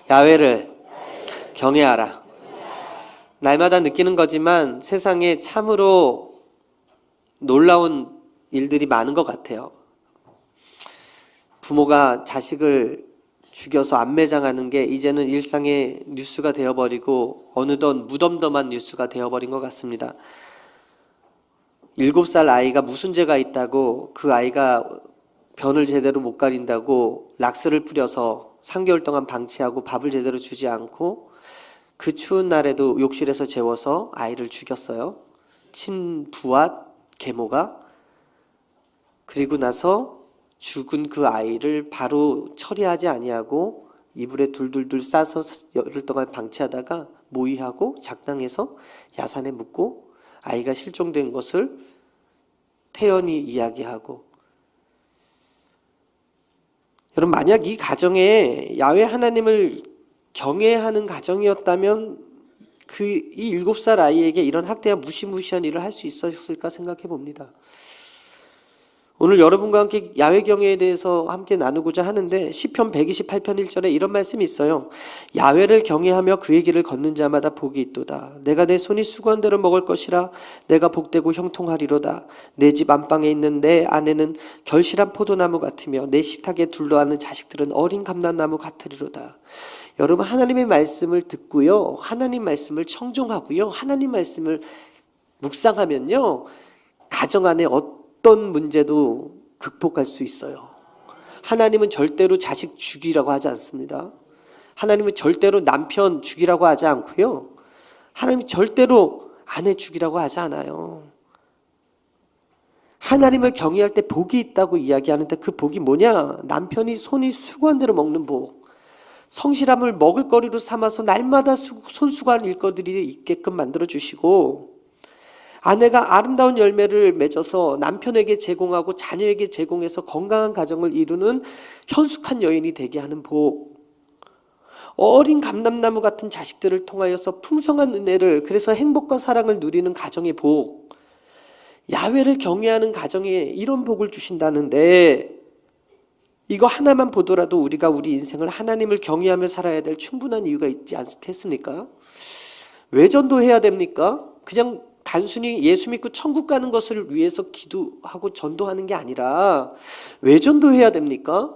야훼를 경외하라. 날마다 느끼는 거지만 세상에 참으로 놀라운 일들이 많은 것 같아요. 부모가 자식을 죽여서 안매장하는 게 이제는 일상의 뉴스가 되어버리고 어느덧 무덤덤한 뉴스가 되어버린 것 같습니다. 7살 아이가 무슨 죄가 있다고 그 아이가 변을 제대로 못 가린다고 락스를 뿌려서 3개월 동안 방치하고 밥을 제대로 주지 않고 그 추운 날에도 욕실에서 재워서 아이를 죽였어요. 친부와 계모가. 그리고 나서 죽은 그 아이를 바로 처리하지 아니하고 이불에 둘둘둘 싸서 열흘 동안 방치하다가 모의하고 작당해서 야산에 묻고 아이가 실종된 것을 태연히 이야기하고. 여러분, 만약 이 가정에 야훼 하나님을 경외하는 가정이었다면 이 7살 아이에게 이런 학대와 무시무시한 일을 할 수 있었을까 생각해 봅니다. 오늘 여러분과 함께 야훼 경외에 대해서 함께 나누고자 하는데 시편 128편 1절에 이런 말씀이 있어요. 야훼를 경외하며 그의 길을 걷는 자마다 복이 있도다. 내가 내 손이 수고한 대로 먹을 것이라. 내가 복되고 형통하리로다. 내 집 안방에 있는 내 아내는 결실한 포도나무 같으며 내 식탁에 둘러앉는 자식들은 어린 감람나무 같으리로다. 여러분, 하나님의 말씀을 듣고요, 하나님 말씀을 청종하고요, 하나님 말씀을 묵상하면요, 가정 안에 어떤 문제도 극복할 수 있어요. 하나님은 절대로 자식 죽이라고 하지 않습니다. 하나님은 절대로 남편 죽이라고 하지 않고요, 하나님은 절대로 아내 죽이라고 하지 않아요. 하나님을 경외할 때 복이 있다고 이야기하는데 그 복이 뭐냐? 남편이 손이 수고한 대로 먹는 복, 성실함을 먹을거리로 삼아서 날마다 손수고한 일거들이 있게끔 만들어주시고, 아내가 아름다운 열매를 맺어서 남편에게 제공하고 자녀에게 제공해서 건강한 가정을 이루는 현숙한 여인이 되게 하는 복, 어린 감람나무 같은 자식들을 통하여서 풍성한 은혜를, 그래서 행복과 사랑을 누리는 가정의 복, 야훼를 경외하는 가정에 이런 복을 주신다는데, 이거 하나만 보더라도 우리가 우리 인생을 하나님을 경외하며 살아야 될 충분한 이유가 있지 않겠습니까? 왜 전도해야 됩니까? 그냥 단순히 예수 믿고 천국 가는 것을 위해서 기도하고 전도하는 게 아니라 왜 전도해야 됩니까?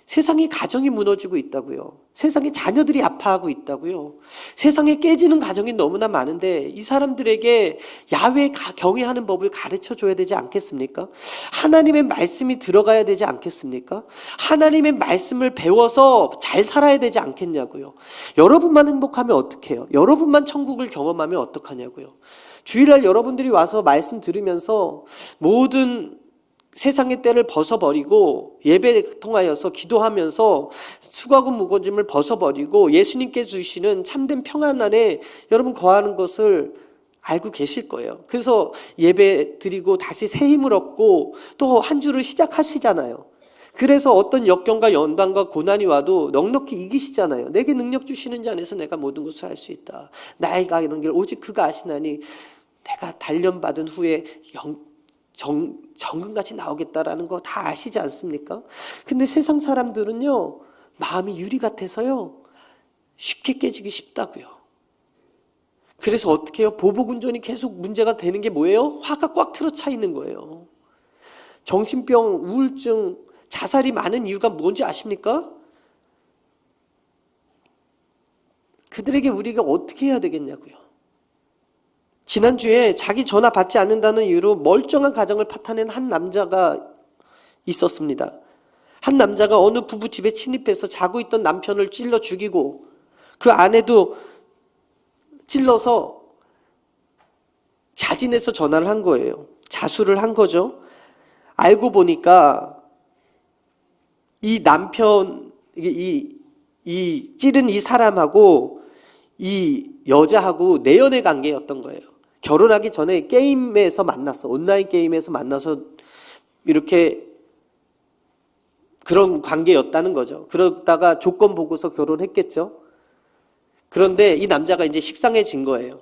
세상에 가정이 무너지고 있다고요. 세상에 자녀들이 아파하고 있다고요. 세상에 깨지는 가정이 너무나 많은데 이 사람들에게 야훼 경외하는 법을 가르쳐줘야 되지 않겠습니까? 하나님의 말씀이 들어가야 되지 않겠습니까? 하나님의 말씀을 배워서 잘 살아야 되지 않겠냐고요. 여러분만 행복하면 어떡해요? 여러분만 천국을 경험하면 어떡하냐고요. 주일날 여러분들이 와서 말씀 들으면서 모든 세상의 때를 벗어버리고 예배 통하여서 기도하면서 수고하고 무거짐을 벗어버리고 예수님께 주시는 참된 평안 안에 여러분 거하는 것을 알고 계실 거예요. 그래서 예배 드리고 다시 새 힘을 얻고 또 한 주를 시작하시잖아요. 그래서 어떤 역경과 연단과 고난이 와도 넉넉히 이기시잖아요. 내게 능력 주시는 자 안에서 내가 모든 것을 할 수 있다. 나의 가는 길 오직 그가 아시나니 내가 단련받은 후에 정금같이 나오겠다라는 거 다 아시지 않습니까? 근데 세상 사람들은요, 마음이 유리 같아서요, 쉽게 깨지기 쉽다고요. 그래서 어떻게 해요? 보복운전이 계속 문제가 되는 게 뭐예요? 화가 꽉 틀어차 있는 거예요. 정신병, 우울증, 자살이 많은 이유가 뭔지 아십니까? 그들에게 우리가 어떻게 해야 되겠냐고요. 지난주에 자기 전화 받지 않는다는 이유로 멀쩡한 가정을 파탄낸 한 남자가 있었습니다. 한 남자가 어느 부부 집에 침입해서 자고 있던 남편을 찔러 죽이고 그 아내도 찔러서 자진해서 전화를 한 거예요. 자수를 한 거죠. 알고 보니까 이 남편, 이 찌른 이 사람하고 이 여자하고 내연의 관계였던 거예요. 결혼하기 전에 게임에서 만났어. 온라인 게임에서 만나서 이렇게 그런 관계였다는 거죠. 그러다가 조건 보고서 결혼했겠죠. 그런데 이 남자가 이제 식상해진 거예요.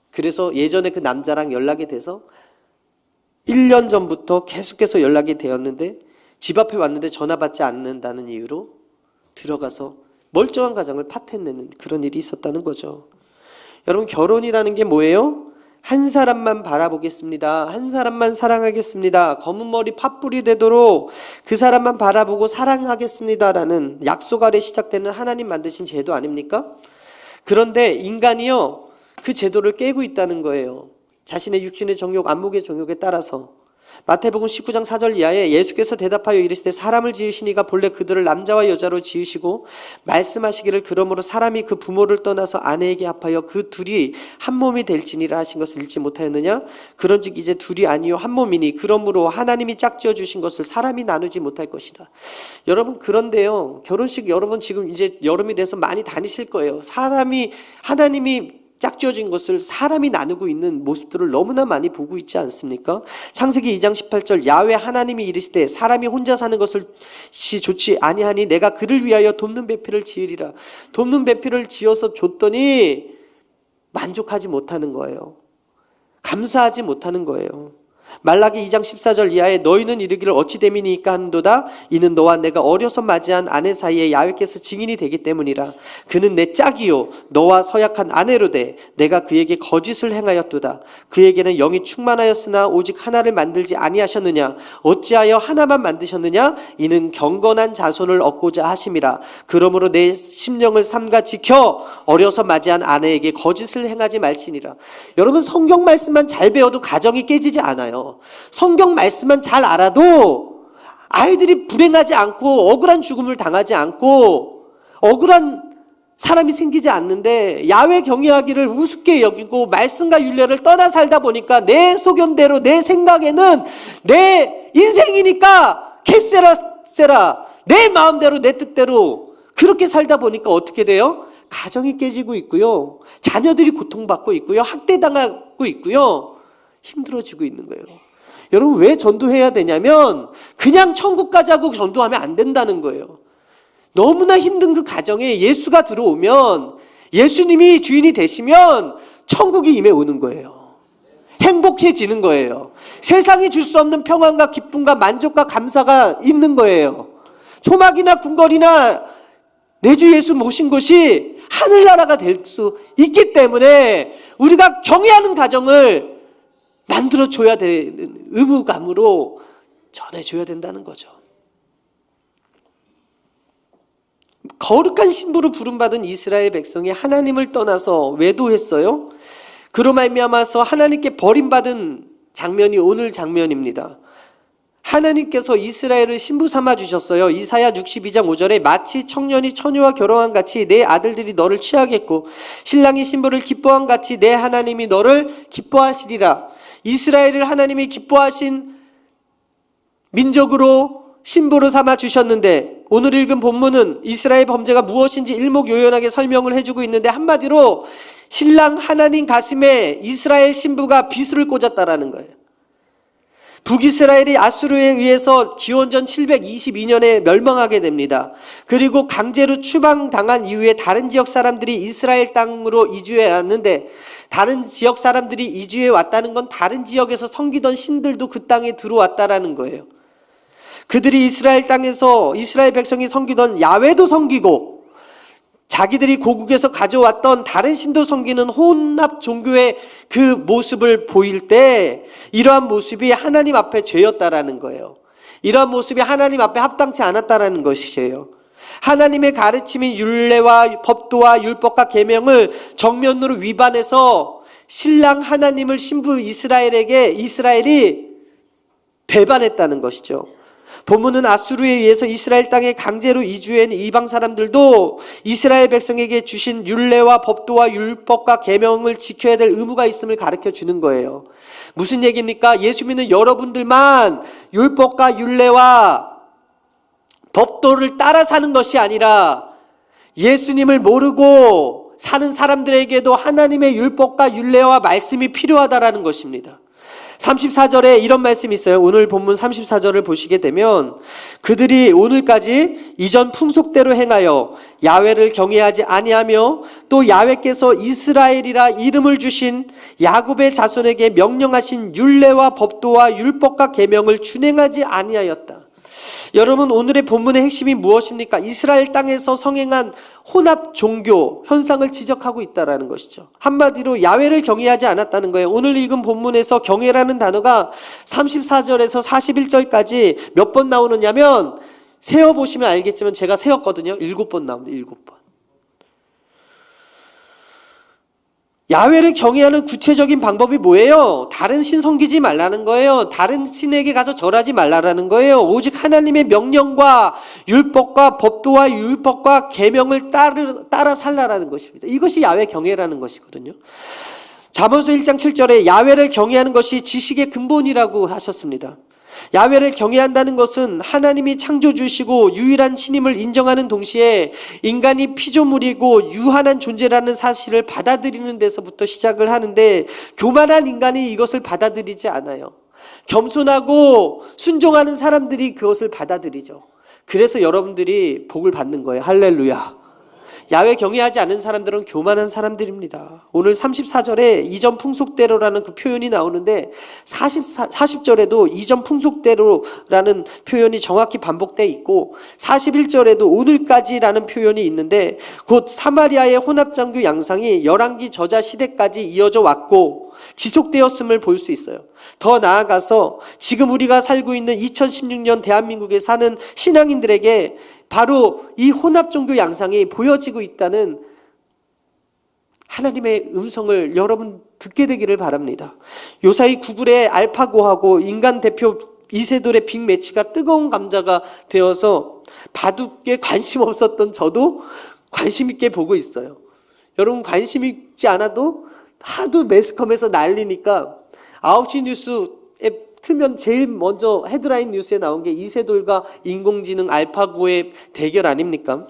그래서 예전에 그 남자랑 연락이 돼서 1년 전부터 계속해서 연락이 되었는데 집 앞에 왔는데 전화 받지 않는다는 이유로 들어가서 멀쩡한 가정을 파탄내는 그런 일이 있었다는 거죠. 여러분, 결혼이라는 게 뭐예요? 한 사람만 바라보겠습니다. 한 사람만 사랑하겠습니다. 검은 머리 팥불이 되도록 그 사람만 바라보고 사랑하겠습니다라는 약속 아래 시작되는 하나님 만드신 제도 아닙니까? 그런데 인간이요, 그 제도를 깨고 있다는 거예요. 자신의 육신의 정욕, 안목의 정욕에 따라서. 마태복음 19장 4절 이하에 예수께서 대답하여 이르시되 사람을 지으시니가 본래 그들을 남자와 여자로 지으시고 말씀하시기를 그러므로 사람이 그 부모를 떠나서 아내에게 합하여 그 둘이 한 몸이 될지니라 하신 것을 읽지 못하였느냐? 그런즉 이제 둘이 아니요 한 몸이니 그러므로 하나님이 짝지어 주신 것을 사람이 나누지 못할 것이라. 여러분, 그런데요, 결혼식 여러분 지금 이제 여름이 돼서 많이 다니실 거예요. 하나님이 짝지어진 것을 사람이 나누고 있는 모습들을 너무나 많이 보고 있지 않습니까? 창세기 2장 18절 야훼 하나님이 이르시되 사람이 혼자 사는 것을 좋지 아니하니 내가 그를 위하여 돕는 배필을 지으리라. 돕는 배필을 지어서 줬더니 만족하지 못하는 거예요. 감사하지 못하는 거예요. 말라기 2장 14절 이하에 너희는 이르기를 어찌 됨이니까 한도다. 이는 너와 내가 어려서 맞이한 아내 사이에 야훼께서 증인이 되기 때문이라. 그는 내 짝이요 너와 서약한 아내로 돼 내가 그에게 거짓을 행하였도다. 그에게는 영이 충만하였으나 오직 하나를 만들지 아니하셨느냐? 어찌하여 하나만 만드셨느냐? 이는 경건한 자손을 얻고자 하심이라. 그러므로 내 심령을 삼가 지켜 어려서 맞이한 아내에게 거짓을 행하지 말지니라. 여러분, 성경 말씀만 잘 배워도 가정이 깨지지 않아요. 성경 말씀만 잘 알아도 아이들이 불행하지 않고 억울한 죽음을 당하지 않고 억울한 사람이 생기지 않는데, 야훼 경외하기를 우습게 여기고 말씀과 율례를 떠나 살다 보니까 내 소견대로 내 생각에는 내 인생이니까 개세라 내 마음대로 내 뜻대로 그렇게 살다 보니까 어떻게 돼요? 가정이 깨지고 있고요, 자녀들이 고통받고 있고요, 학대당하고 있고요, 힘들어지고 있는 거예요. 여러분, 왜 전도해야 되냐면 그냥 천국 가자고 전도하면 안 된다는 거예요. 너무나 힘든 그 가정에 예수가 들어오면, 예수님이 주인이 되시면 천국이 임해 오는 거예요. 행복해지는 거예요. 세상이 줄 수 없는 평안과 기쁨과 만족과 감사가 있는 거예요. 초막이나 궁궐이나 내 주 예수 모신 곳이 하늘나라가 될 수 있기 때문에 우리가 경외하는 가정을 만들어줘야 되는 의무감으로 전해줘야 된다는 거죠. 거룩한 신부로 부름받은 이스라엘 백성이 하나님을 떠나서 외도했어요. 그로 말미암아서 하나님께 버림받은 장면이 오늘 장면입니다. 하나님께서 이스라엘을 신부 삼아 주셨어요. 이사야 62장 5절에 마치 청년이 처녀와 결혼한 같이 내 아들들이 너를 취하겠고 신랑이 신부를 기뻐한 같이 내 하나님이 너를 기뻐하시리라. 이스라엘을 하나님이 기뻐하신 민족으로 신부로 삼아 주셨는데, 오늘 읽은 본문은 이스라엘 범죄가 무엇인지 일목요연하게 설명을 해주고 있는데, 한마디로 신랑 하나님 가슴에 이스라엘 신부가 비수를 꽂았다라는 거예요. 북이스라엘이 아수르에 의해서 기원전 722년에 멸망하게 됩니다. 그리고 강제로 추방당한 이후에 다른 지역 사람들이 이스라엘 땅으로 이주해 왔는데, 다른 지역 사람들이 이주해 왔다는 건 다른 지역에서 섬기던 신들도 그 땅에 들어왔다라는 거예요. 그들이 이스라엘 땅에서 이스라엘 백성이 섬기던 야훼도 섬기고 자기들이 고국에서 가져왔던 다른 신도 섬기는 혼합 종교의 그 모습을 보일 때, 이러한 모습이 하나님 앞에 죄였다라는 거예요. 이러한 모습이 하나님 앞에 합당치 않았다라는 것이에요. 하나님의 가르침인 율례와 법도와 율법과 계명을 정면으로 위반해서 신랑 하나님을 신부 이스라엘이 배반했다는 것이죠. 본문은 아수르에 의해서 이스라엘 땅에 강제로 이주한 이방 사람들도 이스라엘 백성에게 주신 율례와 법도와 율법과 계명을 지켜야 될 의무가 있음을 가르쳐 주는 거예요. 무슨 얘기입니까? 예수 믿는 여러분들만 율법과 율례와 법도를 따라 사는 것이 아니라 예수님을 모르고 사는 사람들에게도 하나님의 율법과 율례와 말씀이 필요하다라는 것입니다. 34절에 이런 말씀이 있어요. 오늘 본문 34절을 보시게 되면, 그들이 오늘까지 이전 풍속대로 행하여 야훼를 경외하지 아니하며 또 야훼께서 이스라엘이라 이름을 주신 야곱의 자손에게 명령하신 율례와 법도와 율법과 계명을 준행하지 아니하였다. 여러분, 오늘의 본문의 핵심이 무엇입니까? 이스라엘 땅에서 성행한 혼합 종교 현상을 지적하고 있다는 것이죠. 한마디로 야훼를 경외하지 않았다는 거예요. 오늘 읽은 본문에서 경외라는 단어가 34절에서 41절까지 몇 번 나오느냐면, 세어보시면 알겠지만 제가 세었거든요. 7번 나옵니다. 7번. 야훼를 경외하는 구체적인 방법이 뭐예요? 다른 신 섬기지 말라는 거예요. 다른 신에게 가서 절하지 말라는 거예요. 오직 하나님의 명령과 율법과 법도와 율법과 계명을 따라 살라라는 것입니다. 이것이 야훼 경외라는 것이거든요. 잠언서 1장 7절에 야훼를 경외하는 것이 지식의 근본이라고 하셨습니다. 야훼를 경외한다는 것은 하나님이 창조주시고 유일한 신임을 인정하는 동시에 인간이 피조물이고 유한한 존재라는 사실을 받아들이는 데서부터 시작을 하는데, 교만한 인간이 이것을 받아들이지 않아요. 겸손하고 순종하는 사람들이 그것을 받아들이죠. 그래서 여러분들이 복을 받는 거예요. 할렐루야. 야훼 경외하지 않는 사람들은 교만한 사람들입니다. 오늘 34절에 이전 풍속대로라는 그 표현이 나오는데 40절에도 이전 풍속대로라는 표현이 정확히 반복되어 있고 41절에도 오늘까지라는 표현이 있는데, 곧 사마리아의 혼합장교 양상이 열왕기 저자 시대까지 이어져 왔고 지속되었음을 볼 수 있어요. 더 나아가서 지금 우리가 살고 있는 2016년 대한민국에 사는 신앙인들에게 바로 이 혼합종교 양상이 보여지고 있다는 하나님의 음성을 여러분 듣게 되기를 바랍니다. 요사이 구글의 알파고하고 인간 대표 이세돌의 빅매치가 뜨거운 감자가 되어서 바둑에 관심 없었던 저도 관심 있게 보고 있어요. 여러분, 관심 있지 않아도 하도 매스컴에서 난리니까 9시 뉴스에 틀면 제일 먼저 헤드라인 뉴스에 나온 게 이세돌과 인공지능 알파고의 대결 아닙니까?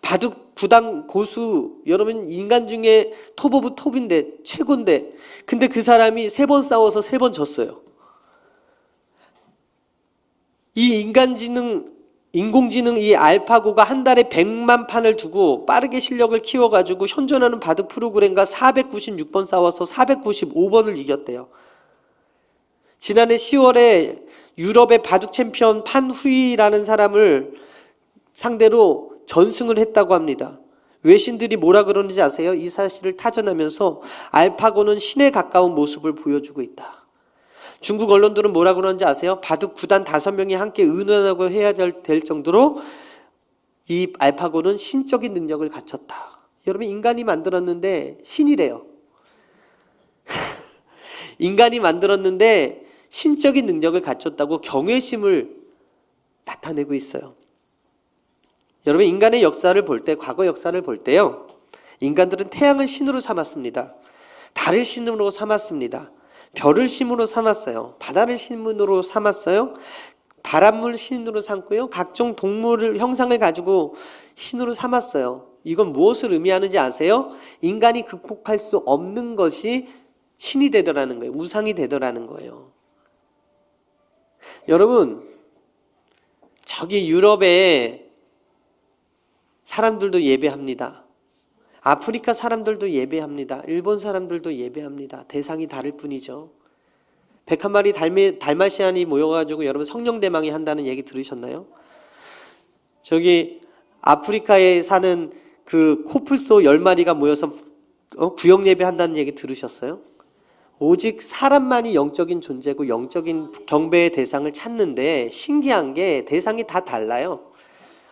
바둑 구단 고수, 여러분 인간 중에 톱 오브 톱인데 최고인데, 근데 그 사람이 3번 싸워서 3번 졌어요. 이 인공지능 이 알파고가 한 달에 100만 판을 두고 빠르게 실력을 키워가지고 현존하는 바둑 프로그램과 496번 싸워서 495번을 이겼대요. 지난해 10월에 유럽의 바둑 챔피언 판후이라는 사람을 상대로 전승을 했다고 합니다. 외신들이 뭐라 그러는지 아세요? 이 사실을 타전하면서 알파고는 신에 가까운 모습을 보여주고 있다. 중국 언론들은 뭐라 그러는지 아세요? 바둑 구단 5명이 함께 의논하고 해야 될 정도로 이 알파고는 신적인 능력을 갖췄다. 여러분, 인간이 만들었는데 신이래요. 인간이 만들었는데 신적인 능력을 갖췄다고 경외심을 나타내고 있어요. 여러분, 인간의 역사를 볼 때, 과거 역사를 볼 때요, 인간들은 태양을 신으로 삼았습니다. 달을 신으로 삼았습니다. 별을 신으로 삼았어요. 바다를 신으로 삼았어요. 바람물 신으로 삼고요. 각종 동물을 형상을 가지고 신으로 삼았어요. 이건 무엇을 의미하는지 아세요? 인간이 극복할 수 없는 것이 신이 되더라는 거예요. 우상이 되더라는 거예요. 여러분, 저기 유럽에 사람들도 예배합니다. 아프리카 사람들도 예배합니다. 일본 사람들도 예배합니다. 대상이 다를 뿐이죠. 101마리 달마시안이 모여가지고 여러분 성령대망이 한다는 얘기 들으셨나요? 저기 아프리카에 사는 그 코뿔소 10마리가 모여서 구역 예배한다는 얘기 들으셨어요? 오직 사람만이 영적인 존재고 영적인 경배의 대상을 찾는데, 신기한 게 대상이 다 달라요.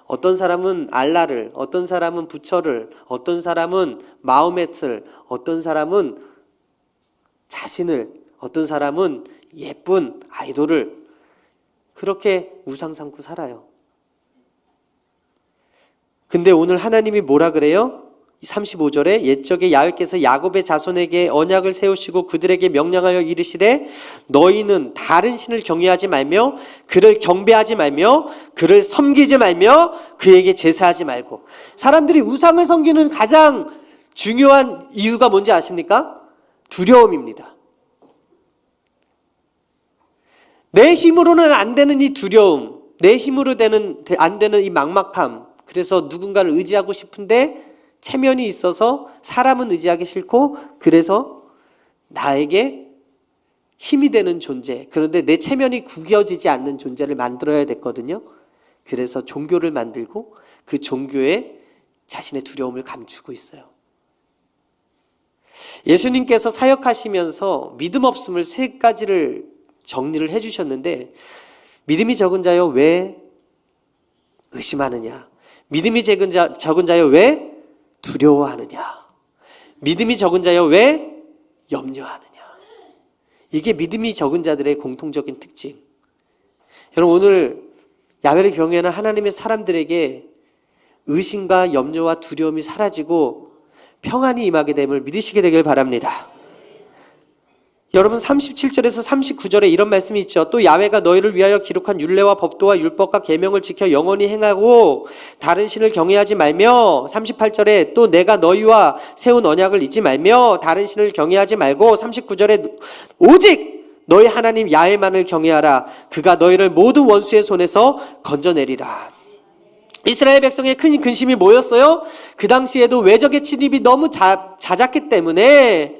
어떤 사람은 알라를, 어떤 사람은 부처를, 어떤 사람은 마호메트를, 어떤 사람은 자신을, 어떤 사람은 예쁜 아이돌을 그렇게 우상 삼고 살아요. 근데 오늘 하나님이 뭐라 그래요? 35절에 옛적에 야훼께서 야곱의 자손에게 언약을 세우시고 그들에게 명령하여 이르시되 너희는 다른 신을 경외하지 말며 그를 경배하지 말며 그를 섬기지 말며 그에게 제사하지 말고. 사람들이 우상을 섬기는 가장 중요한 이유가 뭔지 아십니까? 두려움입니다. 내 힘으로는 안 되는 이 두려움, 내 힘으로 안 되는 이 막막함, 그래서 누군가를 의지하고 싶은데 체면이 있어서 사람은 의지하기 싫고, 그래서 나에게 힘이 되는 존재, 그런데 내 체면이 구겨지지 않는 존재를 만들어야 됐거든요. 그래서 종교를 만들고 그 종교에 자신의 두려움을 감추고 있어요. 예수님께서 사역하시면서 믿음 없음을 세 가지를 정리를 해주셨는데, 믿음이 적은 자여 왜 의심하느냐? 믿음이 적은 자여 왜 두려워하느냐? 믿음이 적은 자여 왜 염려하느냐? 이게 믿음이 적은 자들의 공통적인 특징. 여러분, 오늘 야훼를 경외하는 하나님의 사람들에게 의심과 염려와 두려움이 사라지고 평안이 임하게 됨을 믿으시게 되길 바랍니다. 여러분, 37절에서 39절에 이런 말씀이 있죠. 또 야훼가 너희를 위하여 기록한 율례와 법도와 율법과 계명을 지켜 영원히 행하고 다른 신을 경외하지 말며, 38절에 또 내가 너희와 세운 언약을 잊지 말며 다른 신을 경외하지 말고, 39절에 오직 너희 하나님 야훼만을 경외하라. 그가 너희를 모든 원수의 손에서 건져내리라. 이스라엘 백성의 큰 근심이 뭐였어요? 그 당시에도 외적의 침입이 너무 잦았기 때문에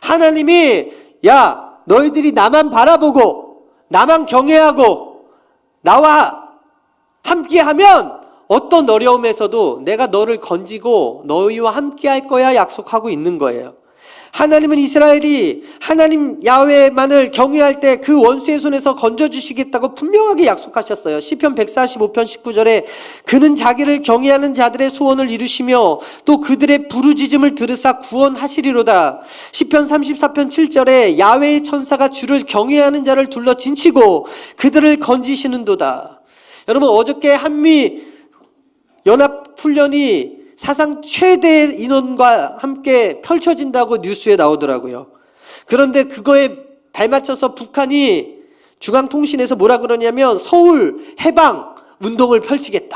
하나님이 야, 너희들이 나만 바라보고 나만 경외하고 나와 함께하면 어떤 어려움에서도 내가 너를 건지고 너희와 함께할 거야 약속하고 있는 거예요. 하나님은 이스라엘이 하나님 야훼만을 경외할 때 그 원수의 손에서 건져주시겠다고 분명하게 약속하셨어요. 시편 145편 19절에 그는 자기를 경외하는 자들의 소원을 이루시며 또 그들의 부르짖음을 들으사 구원하시리로다. 시편 34편 7절에 야훼의 천사가 주를 경외하는 자를 둘러 진치고 그들을 건지시는도다. 여러분, 어저께 한미 연합훈련이 사상 최대 인원과 함께 펼쳐진다고 뉴스에 나오더라고요. 그런데 그거에 발맞춰서 북한이 중앙통신에서 뭐라 그러냐면 서울 해방 운동을 펼치겠다,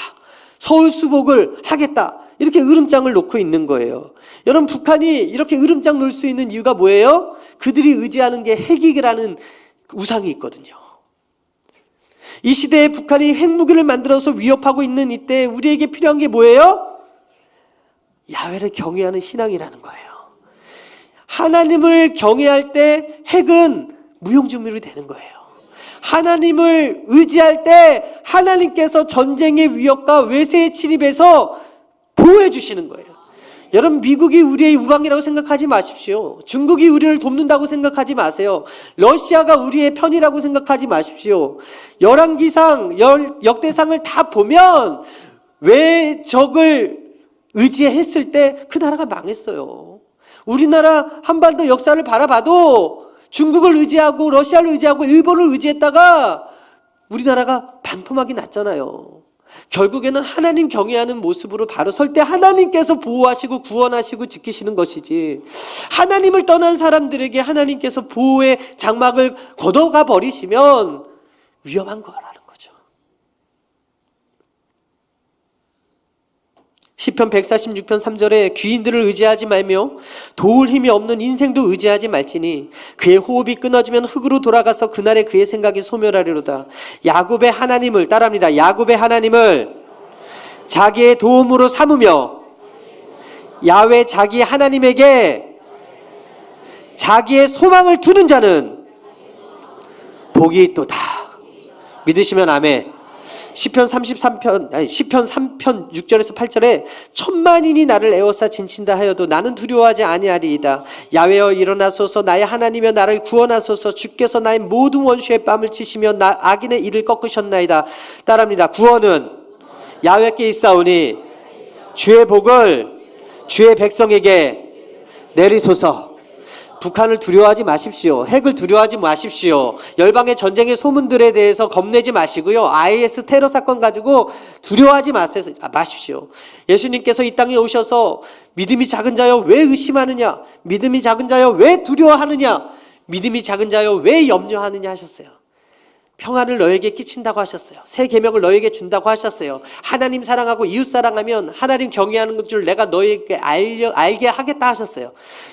서울 수복을 하겠다, 이렇게 으름장을 놓고 있는 거예요. 여러분, 북한이 이렇게 으름장 놓을 수 있는 이유가 뭐예요? 그들이 의지하는 게 핵이라는 우상이 있거든요. 이 시대에 북한이 핵무기를 만들어서 위협하고 있는 이때 우리에게 필요한 게 뭐예요? 야훼를 경외하는 신앙이라는 거예요. 하나님을 경외할 때 핵은 무용지물이 되는 거예요. 하나님을 의지할 때 하나님께서 전쟁의 위협과 외세의 침입에서 보호해 주시는 거예요. 여러분, 미국이 우리의 우방이라고 생각하지 마십시오. 중국이 우리를 돕는다고 생각하지 마세요. 러시아가 우리의 편이라고 생각하지 마십시오. 열왕기상, 역대상을 다 보면 왜 적을 의지했을 때 그 나라가 망했어요. 우리나라 한반도 역사를 바라봐도 중국을 의지하고 러시아를 의지하고 일본을 의지했다가 우리나라가 반토막이 났잖아요. 결국에는 하나님 경외하는 모습으로 바로 설 때 하나님께서 보호하시고 구원하시고 지키시는 것이지, 하나님을 떠난 사람들에게 하나님께서 보호의 장막을 걷어가 버리시면 위험한 거라는 거죠. 시편 146편 3절에 귀인들을 의지하지 말며 도울 힘이 없는 인생도 의지하지 말지니 그의 호흡이 끊어지면 흙으로 돌아가서 그날에 그의 생각이 소멸하리로다. 야곱의 하나님을, 따라합니다, 야곱의 하나님을 자기의 도움으로 삼으며 야훼 자기 하나님에게 자기의 소망을 두는 자는 복이 있도다. 믿으시면 아멘. 시편 3편 6절에서 8절에 천만인이 나를 에워싸 진친다 하여도 나는 두려워하지 아니하리이다. 야훼여 일어나소서, 나의 하나님여 나를 구원하소서. 주께서 나의 모든 원수의 뺨을 치시며 악인의 이를 꺾으셨나이다. 따라합니다. 구원은 야훼께 있사오니 주의 복을 주의 백성에게 내리소서. 북한을 두려워하지 마십시오. 핵을 두려워하지 마십시오. 열방의 전쟁의 소문들에 대해서 겁내지 마시고요. IS 테러 사건 가지고 두려워하지 마십시오. 예수님께서 이 땅에 오셔서 믿음이 작은 자여 왜 의심하느냐, 믿음이 작은 자여 왜 두려워하느냐, 믿음이 작은 자여 왜 염려하느냐 하셨어요. 평안을 너에게 끼친다고 하셨어요. 새 계명을 너에게 준다고 하셨어요. 하나님 사랑하고 이웃 사랑하면 하나님 경외하는 줄 내가 너에게 알게 하겠다 하셨어요.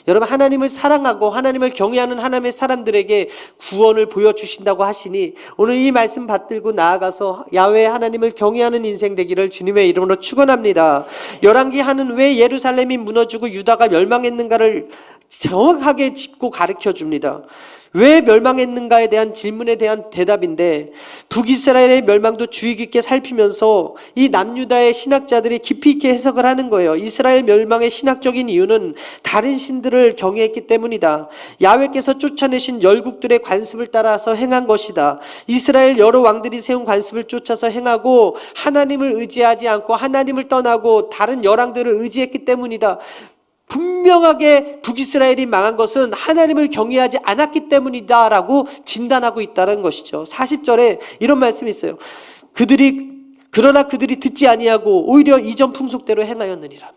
여러분, 하나님을 사랑하고 하나님을 경외하는 하나님의 사람들에게 구원을 보여주신다고 하시니 오늘 이 말씀 받들고 나아가서 야훼 하나님을 경외하는 인생 되기를 주님의 이름으로 축원합니다. 열왕기 하는 왜 예루살렘이 무너지고 유다가 멸망했는가를 정확하게 짚고 가르쳐 줍니다. 왜 멸망했는가에 대한 질문에 대한 대답인데, 북이스라엘의 멸망도 주의 깊게 살피면서 이 남유다의 신학자들이 깊이 있게 해석을 하는 거예요. 이스라엘 멸망의 신학적인 이유는 다른 신들을 경외했기 때문이다. 야훼께서 쫓아내신 열국들의 관습을 따라서 행한 것이다. 이스라엘 여러 왕들이 세운 관습을 쫓아서 행하고 하나님을 의지하지 않고 하나님을 떠나고 다른 열왕들을 의지했기 때문이다. 분명하게 북이스라엘이 망한 것은 하나님을 경외하지 않았기 때문이다라고 진단하고 있다는 것이죠. 40절에 이런 말씀이 있어요. 그러나 그들이 듣지 아니하고 오히려 이전 풍속대로 행하였느니라.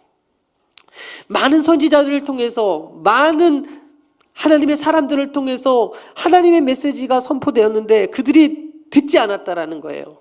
많은 선지자들을 통해서, 많은 하나님의 사람들을 통해서 하나님의 메시지가 선포되었는데 그들이 듣지 않았다라는 거예요.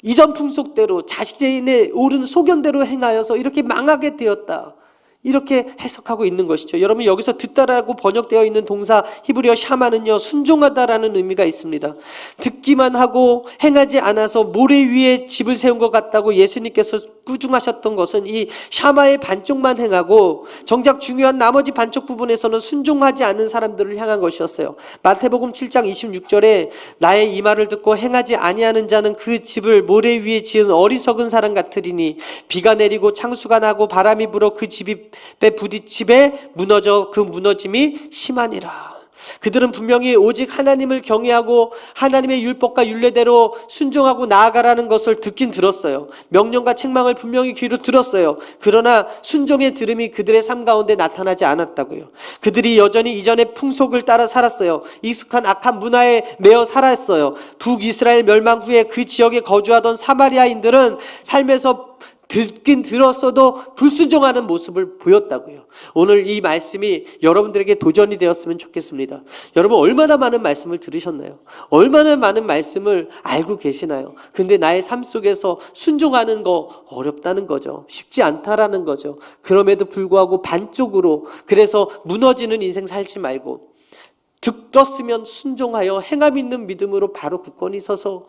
이전 풍속대로 자식제인의 옳은 소견대로 행하여서 이렇게 망하게 되었다. 이렇게 해석하고 있는 것이죠. 여러분, 여기서 듣다라고 번역되어 있는 동사 히브리어 샤마는요, 순종하다라는 의미가 있습니다. 듣기만 하고 행하지 않아서 모래 위에 집을 세운 것 같다고 예수님께서 꾸중하셨던 것은 이 샤마의 반쪽만 행하고 정작 중요한 나머지 반쪽 부분에서는 순종하지 않는 사람들을 향한 것이었어요. 마태복음 7장 26절에 나의 이 말을 듣고 행하지 아니하는 자는 그 집을 모래 위에 지은 어리석은 사람 같으리니 비가 내리고 창수가 나고 바람이 불어 그 집이 부딪힘에 무너져 그 무너짐이 심하니라. 그들은 분명히 오직 하나님을 경외하고 하나님의 율법과 율례대로 순종하고 나아가라는 것을 듣긴 들었어요. 명령과 책망을 분명히 귀로 들었어요. 그러나 순종의 들음이 그들의 삶 가운데 나타나지 않았다고요. 그들이 여전히 이전의 풍속을 따라 살았어요. 익숙한 악한 문화에 매여 살았어요. 북이스라엘 멸망 후에 그 지역에 거주하던 사마리아인들은 삶에서 듣긴 들었어도 불순종하는 모습을 보였다고요. 오늘 이 말씀이 여러분들에게 도전이 되었으면 좋겠습니다. 여러분, 얼마나 많은 말씀을 들으셨나요? 얼마나 많은 말씀을 알고 계시나요? 근데 나의 삶 속에서 순종하는 거 어렵다는 거죠. 쉽지 않다라는 거죠. 그럼에도 불구하고 반쪽으로, 그래서 무너지는 인생 살지 말고 듣었으면 순종하여 행함 있는 믿음으로 바로 굳건히 서서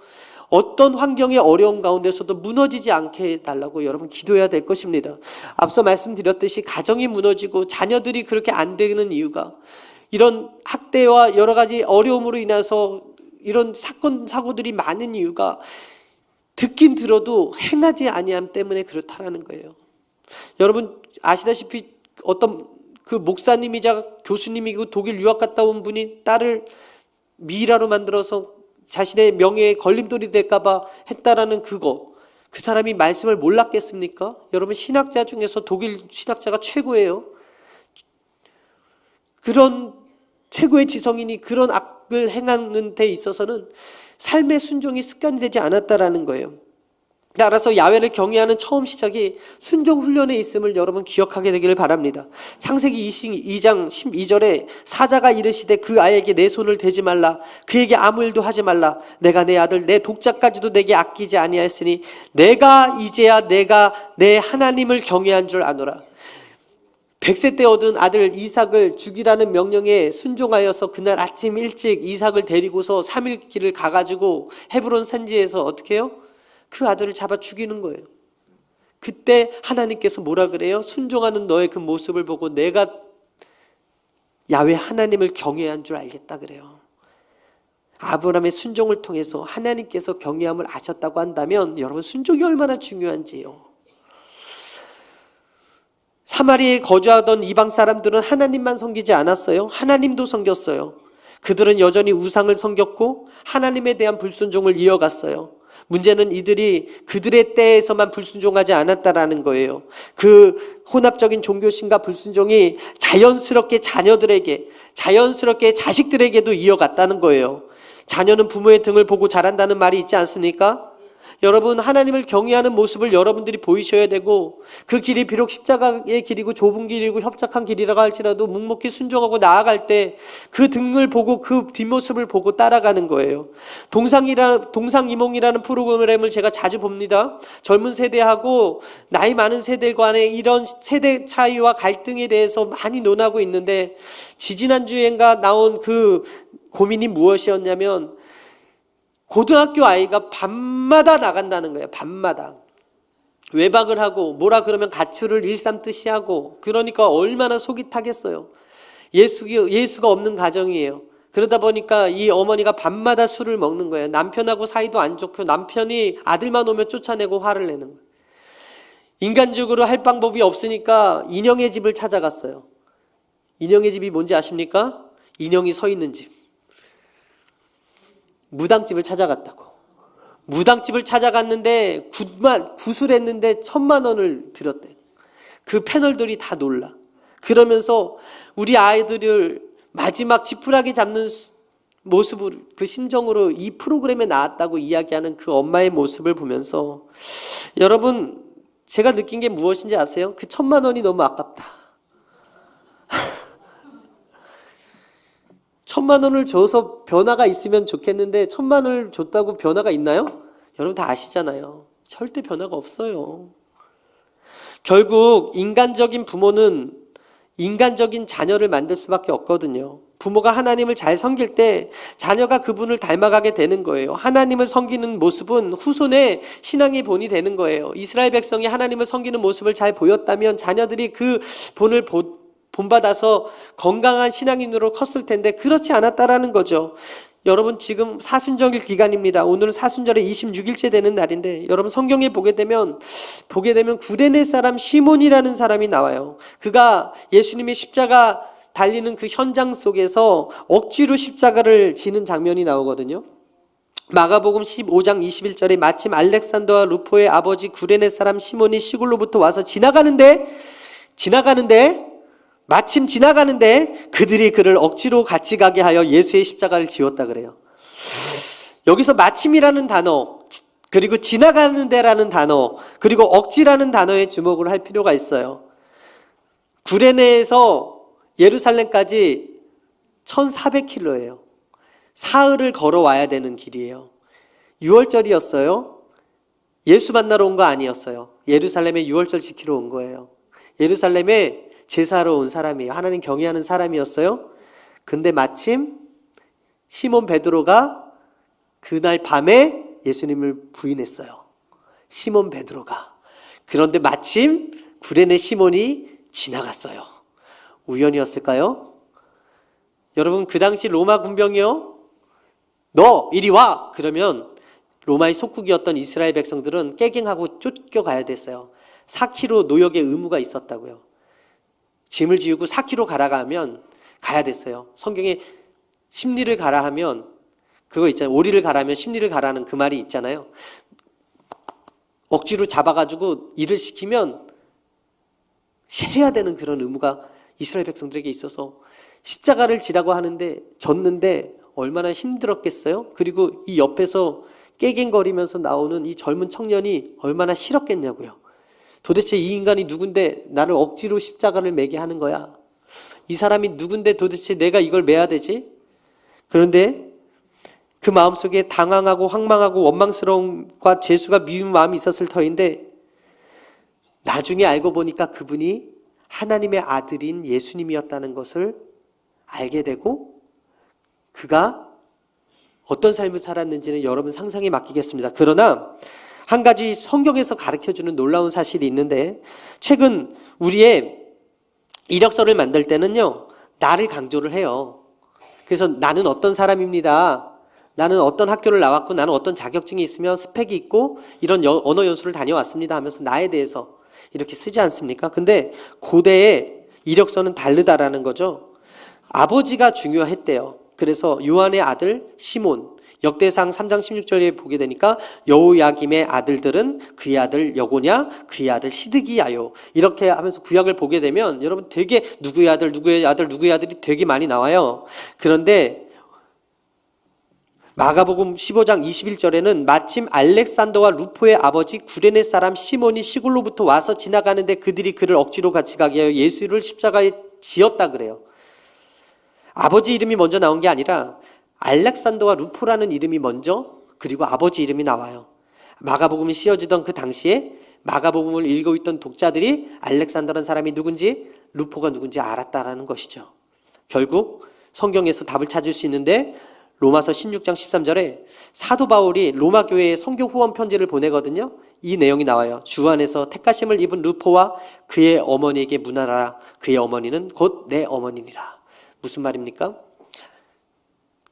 어떤 환경의 어려운 가운데서도 무너지지 않게 해달라고 여러분 기도해야 될 것입니다. 앞서 말씀드렸듯이 가정이 무너지고 자녀들이 그렇게 안 되는 이유가 이런 학대와 여러 가지 어려움으로 인해서 이런 사건 사고들이 많은 이유가 듣긴 들어도 행하지 아니함 때문에 그렇다라는 거예요. 여러분 아시다시피 어떤 그 목사님이자 교수님이고 독일 유학 갔다 온 분이 딸을 미이라로 만들어서 자신의 명예에 걸림돌이 될까봐 했다라는 그거, 그 사람이 말씀을 몰랐겠습니까? 여러분, 신학자 중에서 독일 신학자가 최고예요. 그런 최고의 지성인이 그런 악을 행하는 데 있어서는 삶의 순종이 습관이 되지 않았다라는 거예요. 따라서 야훼를 경외하는 처음 시작이 순종 훈련에 있음을 여러분 기억하게 되기를 바랍니다. 창세기 22장 12절에 사자가 이르시되 그 아이에게 내 손을 대지 말라, 그에게 아무 일도 하지 말라, 내가 내 아들 내 독자까지도 내게 아끼지 아니하였으니 내가 이제야 내가 내 하나님을 경외한 줄 아노라. 100세 때 얻은 아들 이삭을 죽이라는 명령에 순종하여서 그날 아침 일찍 이삭을 데리고서 3일 길을 가가지고 헤브론 산지에서 어떻게 해요? 그 아들을 잡아 죽이는 거예요. 그때 하나님께서 뭐라 그래요? 순종하는 너의 그 모습을 보고 내가 야훼 하나님을 경외한 줄 알겠다 그래요. 아브라함의 순종을 통해서 하나님께서 경외함을 아셨다고 한다면 여러분 순종이 얼마나 중요한지요. 사마리아에 거주하던 이방 사람들은 하나님만 섬기지 않았어요. 하나님도 섬겼어요. 그들은 여전히 우상을 섬겼고 하나님에 대한 불순종을 이어갔어요. 문제는 이들이 그들의 때에서만 불순종하지 않았다라는 거예요. 그 혼합적인 종교심과 불순종이 자연스럽게 자녀들에게, 자연스럽게 자식들에게도 이어갔다는 거예요. 자녀는 부모의 등을 보고 자란다는 말이 있지 않습니까? 여러분, 하나님을 경외하는 모습을 여러분들이 보이셔야 되고, 그 길이 비록 십자가의 길이고 좁은 길이고 협착한 길이라고 할지라도 묵묵히 순종하고 나아갈 때 그 등을 보고 그 뒷모습을 보고 따라가는 거예요. 동상이몽이라는 프로그램을 제가 자주 봅니다. 젊은 세대하고 나이 많은 세대 간의 이런 세대 차이와 갈등에 대해서 많이 논하고 있는데, 지지난주엔가 나온 그 고민이 무엇이었냐면 고등학교 아이가 밤마다 나간다는 거예요. 밤마다. 외박을 하고 뭐라 그러면 가출을 일삼듯이 하고, 그러니까 얼마나 속이 타겠어요. 예수가 없는 가정이에요. 그러다 보니까 이 어머니가 밤마다 술을 먹는 거예요. 남편하고 사이도 안 좋고 남편이 아들만 오면 쫓아내고 화를 내는 거예요. 인간적으로 할 방법이 없으니까 인형의 집을 찾아갔어요. 인형의 집이 뭔지 아십니까? 인형이 서 있는 집. 무당집을 찾아갔다고. 무당집을 찾아갔는데 구술했는데 1,000,000원을 들였대. 그 패널들이 다 놀라. 그러면서 우리 아이들을 마지막 지푸라기 잡는 모습을, 그 심정으로 이 프로그램에 나왔다고 이야기하는 그 엄마의 모습을 보면서, 여러분, 제가 느낀 게 무엇인지 아세요? 그 1,000,000원이 너무 아깝다. 1,000,000원을 줘서 변화가 있으면 좋겠는데 1,000,000원을 줬다고 변화가 있나요? 여러분 다 아시잖아요. 절대 변화가 없어요. 결국 인간적인 부모는 인간적인 자녀를 만들 수밖에 없거든요. 부모가 하나님을 잘 섬길 때 자녀가 그분을 닮아가게 되는 거예요. 하나님을 섬기는 모습은 후손의 신앙의 본이 되는 거예요. 이스라엘 백성이 하나님을 섬기는 모습을 잘 보였다면 자녀들이 그 본을 본받아서 건강한 신앙인으로 컸을 텐데 그렇지 않았다라는 거죠. 여러분 지금 사순절 기간입니다. 오늘은 사순절의 26일째 되는 날인데 여러분 성경에 보게 되면 구레네 사람 시몬이라는 사람이 나와요. 그가 예수님의 십자가 달리는 그 현장 속에서 억지로 십자가를 지는 장면이 나오거든요. 마가복음 15장 21절에 마침 알렉산더와 루포의 아버지 구레네 사람 시몬이 시골로부터 와서 마침 지나가는데 그들이 그를 억지로 같이 가게 하여 예수의 십자가를 지었다 그래요. 여기서 마침이라는 단어, 그리고 지나가는 데라는 단어, 그리고 억지라는 단어에 주목을 할 필요가 있어요. 구레네에서 예루살렘까지 1,400km예요. 사흘을 걸어와야 되는 길이에요. 6월절이었어요. 예수 만나러 온 거 아니었어요. 예루살렘에 6월절 지키러 온 거예요. 예루살렘에 제사하러 온 사람이에요. 하나님 경외하는 사람이었어요. 근데 마침 시몬 베드로가 그날 밤에 예수님을 부인했어요. 시몬 베드로가. 그런데 마침 구레네 시몬이 지나갔어요. 우연이었을까요? 여러분 그 당시 로마 군병이요, 너 이리 와! 그러면 로마의 속국이었던 이스라엘 백성들은 깨갱하고 쫓겨가야 됐어요. 4km 노역의 의무가 있었다고요. 짐을 지우고 4km 가라가면 가야 됐어요. 성경에 심리를 가라 하면 그거 있잖아요. 오리를 가라면 심리를 가라는 그 말이 있잖아요. 억지로 잡아가지고 일을 시키면 해야 되는 그런 의무가 이스라엘 백성들에게 있어서 십자가를 지라고 하는데 졌는데 얼마나 힘들었겠어요? 그리고 이 옆에서 깨갱거리면서 나오는 이 젊은 청년이 얼마나 싫었겠냐고요. 도대체 이 인간이 누군데 나를 억지로 십자가를 매게 하는 거야. 이 사람이 누군데 도대체 내가 이걸 매야 되지? 그런데 그 마음속에 당황하고 황망하고 원망스러움과 재수가 미운 마음이 있었을 터인데 나중에 알고 보니까 그분이 하나님의 아들인 예수님이었다는 것을 알게 되고 그가 어떤 삶을 살았는지는 여러분 상상에 맡기겠습니다. 그러나 한 가지 성경에서 가르쳐주는 놀라운 사실이 있는데 최근 우리의 이력서를 만들 때는요, 나를 강조를 해요. 그래서 나는 어떤 사람입니다. 나는 어떤 학교를 나왔고 나는 어떤 자격증이 있으며 스펙이 있고 이런 언어 연수를 다녀왔습니다 하면서 나에 대해서 이렇게 쓰지 않습니까? 근데 고대의 이력서는 다르다라는 거죠. 아버지가 중요했대요. 그래서 요한의 아들 시몬, 역대상 3장 16절에 보게 되니까 여호야김의 아들들은 그의 아들 여고냐, 그의 아들 시드기야요. 이렇게 하면서 구약을 보게 되면 여러분 되게 누구의 아들, 누구의 아들, 누구의 아들이 되게 많이 나와요. 그런데 마가복음 15장 21절에는 마침 알렉산더와 루포의 아버지 구레네 사람 시몬이 시골로부터 와서 지나가는데 그들이 그를 억지로 같이 가게 하여 예수를 십자가에 지었다 그래요. 아버지 이름이 먼저 나온 게 아니라 알렉산더와 루포라는 이름이 먼저, 그리고 아버지 이름이 나와요. 마가복음이 씌어지던 그 당시에 마가복음을 읽고 있던 독자들이 알렉산더라는 사람이 누군지, 루포가 누군지 알았다라는 것이죠. 결국 성경에서 답을 찾을 수 있는데 로마서 16장 13절에 사도 바울이 로마 교회에 선교 후원 편지를 보내거든요. 이 내용이 나와요. 주 안에서 택하심을 입은 루포와 그의 어머니에게 문하라. 그의 어머니는 곧 내 어머니니라. 무슨 말입니까?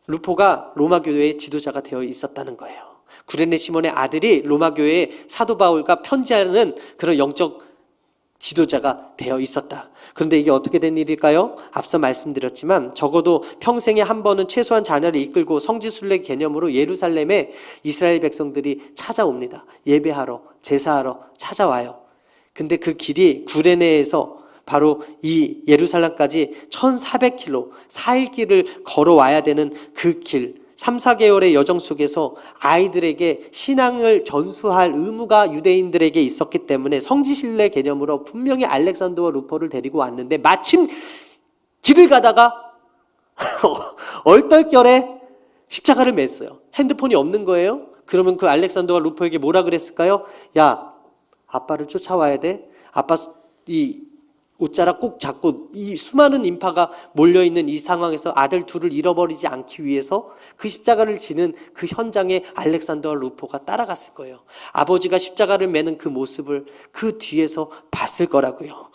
루포가 로마 교회의 지도자가 되어 있었다는 거예요. 구레네 시몬의 아들이 로마 교회의 사도 바울과 편지하는 그런 영적 지도자가 되어 있었다. 그런데 이게 어떻게 된 일일까요? 앞서 말씀드렸지만 적어도 평생에 한 번은 최소한 자녀를 이끌고 성지순례 개념으로 예루살렘에 이스라엘 백성들이 찾아옵니다. 예배하러, 제사하러 찾아와요. 근데 그 길이 구레네에서 바로 이 예루살렘까지 1400km, 4일 길을 걸어와야 되는 그 길, 3, 4개월의 여정 속에서 아이들에게 신앙을 전수할 의무가 유대인들에게 있었기 때문에 성지순례 개념으로 분명히 알렉산더와 루포를 데리고 왔는데 마침 길을 가다가 얼떨결에 십자가를 맸어요. 핸드폰이 없는 거예요. 그러면 그 알렉산더와 루포에게 뭐라 그랬을까요? 야, 아빠를 쫓아와야 돼. 아빠 이 옷자락 꼭 잡고 이 수많은 인파가 몰려있는 이 상황에서 아들 둘을 잃어버리지 않기 위해서 그 십자가를 지는 그 현장에 알렉산더와 루포가 따라갔을 거예요. 아버지가 십자가를 매는 그 모습을 그 뒤에서 봤을 거라고요.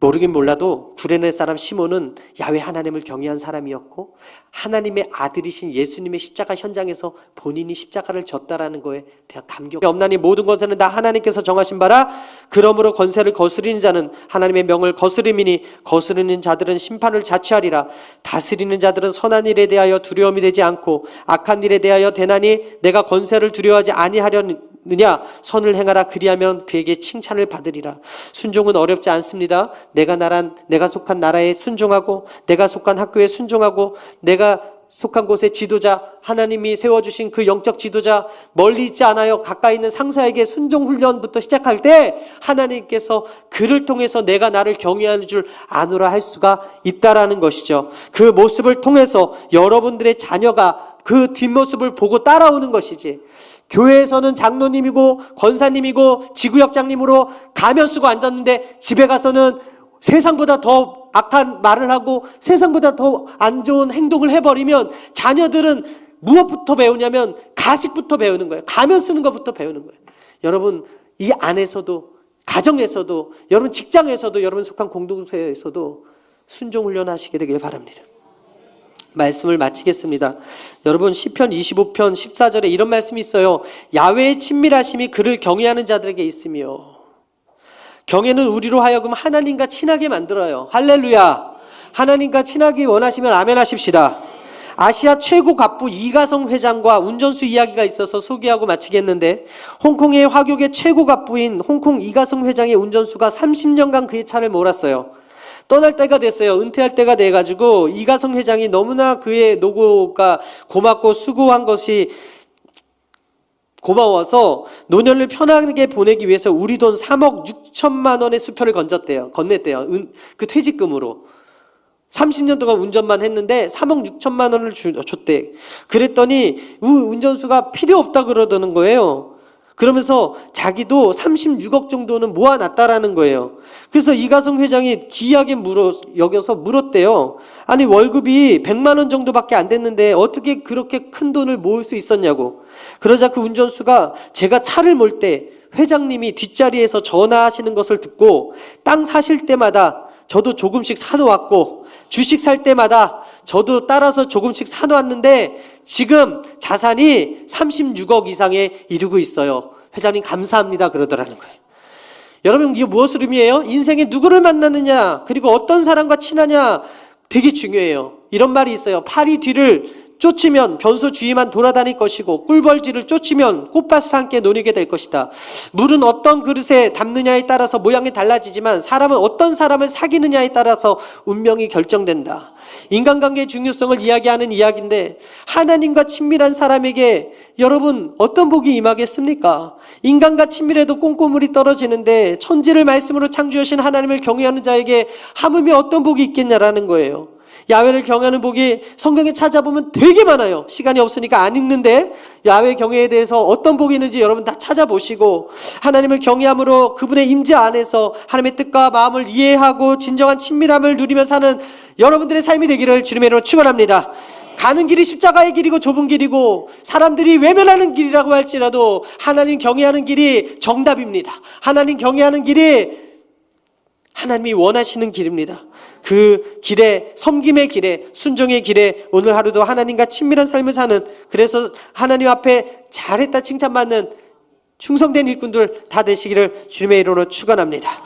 모르긴 몰라도 구레네 사람 시몬은 야훼 하나님을 경외한 사람이었고 하나님의 아들이신 예수님의 십자가 현장에서 본인이 십자가를 졌다라는 거에 대한 감격이 없나니 모든 것은 다 하나님께서 정하신 바라. 그러므로 권세를 거스리는 자는 하나님의 명을 거스림이니 거스르는 자들은 심판을 자취하리라. 다스리는 자들은 선한 일에 대하여 두려움이 되지 않고 악한 일에 대하여 대나니 내가 권세를 두려워하지 아니하려느냐. 선을 행하라. 그리하면 그에게 칭찬을 받으리라. 순종은 어렵지 않습니다. 내가 속한 나라에 순종하고 내가 속한 학교에 순종하고 내가 속한 곳의 지도자, 하나님이 세워주신 그 영적 지도자, 멀리 있지 않아요. 가까이 있는 상사에게 순종 훈련부터 시작할 때 하나님께서 그를 통해서 내가 나를 경외하는 줄 아노라 할 수가 있다라는 것이죠. 그 모습을 통해서 여러분들의 자녀가 그 뒷모습을 보고 따라오는 것이지, 교회에서는 장로님이고 권사님이고 지구역장님으로 가면 쓰고 앉았는데 집에 가서는 세상보다 더 악한 말을 하고 세상보다 더 안 좋은 행동을 해버리면 자녀들은 무엇부터 배우냐면 가식부터 배우는 거예요. 가면 쓰는 것부터 배우는 거예요. 여러분, 이 안에서도, 가정에서도, 여러분 직장에서도, 여러분 속한 공동체에서도 순종훈련하시게 되길 바랍니다. 말씀을 마치겠습니다. 여러분, 시편 25편 14절에 이런 말씀이 있어요. 야훼의 친밀하심이 그를 경외하는 자들에게 있으며, 경외는 우리로 하여금 하나님과 친하게 만들어요. 할렐루야. 하나님과 친하게 원하시면 아멘 하십시다. 아시아 최고 갑부 이가성 회장과 운전수 이야기가 있어서 소개하고 마치겠는데, 홍콩의 화교계 최고 갑부인 홍콩 이가성 회장의 운전수가 30년간 그의 차를 몰았어요. 떠날 때가 됐어요. 은퇴할 때가 돼가지고 이가성 회장이 너무나 그의 노고가 고맙고 수고한 것이 고마워서 노년을 편하게 보내기 위해서 우리 돈 3억 6천만 원의 수표를 건넸대요. 그 퇴직금으로. 30년 동안 운전만 했는데 3억 6천만 원을 줬대. 그랬더니 운전수가 필요 없다 그러더는 거예요. 그러면서 자기도 36억 정도는 모아놨다라는 거예요. 그래서 이가성 회장이 귀하게 여겨서 물었대요. 아니, 월급이 100만 원 정도밖에 안 됐는데 어떻게 그렇게 큰 돈을 모을 수 있었냐고. 그러자 그 운전수가 제가 차를 몰 때 회장님이 뒷자리에서 전화하시는 것을 듣고 땅 사실 때마다 저도 조금씩 사놓았고 주식 살 때마다 저도 따라서 조금씩 사놓았는데 지금 자산이 36억 이상에 이르고 있어요. 회장님 감사합니다 그러더라는 거예요. 여러분, 이게 무엇을 의미해요? 인생에 누구를 만나느냐, 그리고 어떤 사람과 친하냐 되게 중요해요. 이런 말이 있어요. 파리 뒤를 쫓으면 변소 주위만 돌아다닐 것이고 꿀벌 뒤를 쫓으면 꽃밭을 함께 노리게 될 것이다. 물은 어떤 그릇에 담느냐에 따라서 모양이 달라지지만 사람은 어떤 사람을 사귀느냐에 따라서 운명이 결정된다. 인간관계의 중요성을 이야기하는 이야기인데, 하나님과 친밀한 사람에게 여러분 어떤 복이 임하겠습니까? 인간과 친밀해도 꼼꼼물이 떨어지는데 천지를 말씀으로 창조하신 하나님을 경외하는 자에게 하물며 어떤 복이 있겠냐라는 거예요. 야훼를 경외하는 복이 성경에 찾아보면 되게 많아요. 시간이 없으니까 안 읽는데 야훼 경외에 대해서 어떤 복이 있는지 여러분 다 찾아보시고, 하나님을 경외함으로 그분의 임재 안에서 하나님의 뜻과 마음을 이해하고 진정한 친밀함을 누리며 사는 여러분들의 삶이 되기를 주님의 이름으로 축원합니다. 가는 길이 십자가의 길이고 좁은 길이고 사람들이 외면하는 길이라고 할지라도 하나님 경외하는 길이 정답입니다. 하나님 경외하는 길이 하나님이 원하시는 길입니다. 그 길에, 섬김의 길에, 순종의 길에 오늘 하루도 하나님과 친밀한 삶을 사는, 그래서 하나님 앞에 잘했다 칭찬받는 충성된 일꾼들 다 되시기를 주님의 이름으로 축원합니다.